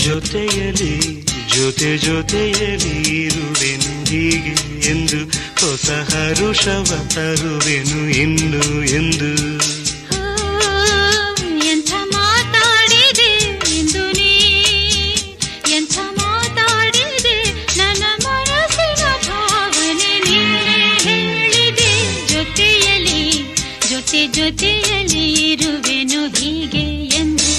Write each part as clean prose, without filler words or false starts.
ಜೊತೆಯಲಿ ಜೊತೆಯಲಿ ಇರುವೆನು ಹೀಗೆ ಎಂದು, ಹೊಸ ಹರುಷವ ತರುವೆನು ಇನ್ನು ಎಂದು. ಎಂಥ ಮಾತಾಡಿದೆ ಎಂದು ನೀ, ಎಂಥ ಮಾತಾಡಿದೆ, ನನ್ನ ಮನಸ್ಸಿನ ಭಾವನೆ ನೀನೇ ಹೇಳಿದೆ. ಜೊತೆಯಲಿ ಜೊತೆಯಲಿ ಇರುವೆನು ಹೀಗೆ ಎಂದು.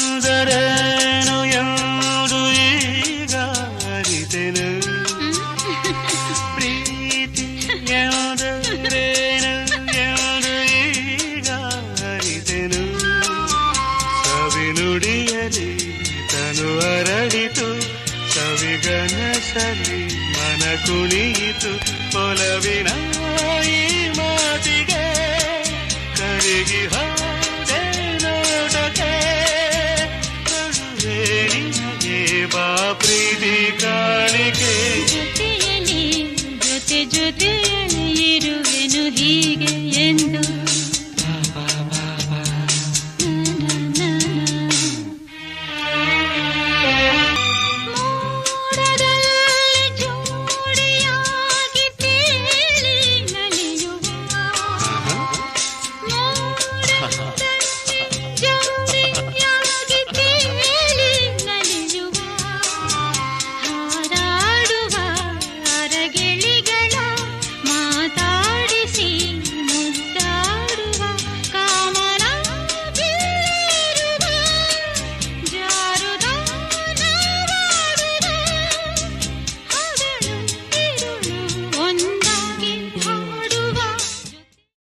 ಪ್ರೀತಿಯಂದರೇನು ಎಂದು ಈಗ ಅರಿತೆನು, ಪ್ರೀತಿಯಂದರೇನು ಎಂದು ಈಗ ಅರಿತೆನು. ಸವಿನುಡಿಯಲಿ ತನು ಅರಳಿತು, ಸವಿಗನಸಲಿ ಮನ ಕುಣಿಯಿತು. ಒಲವಿನ ಈ ಮಾತಿಗೆ ಕರಗಿ ಹೋದೆ ನೋಟಕ್ಕೆ. ಕಡುವೆ ನಿನಗೆ ಬಾ ಪ್ರೀತಿ ಕಾಣ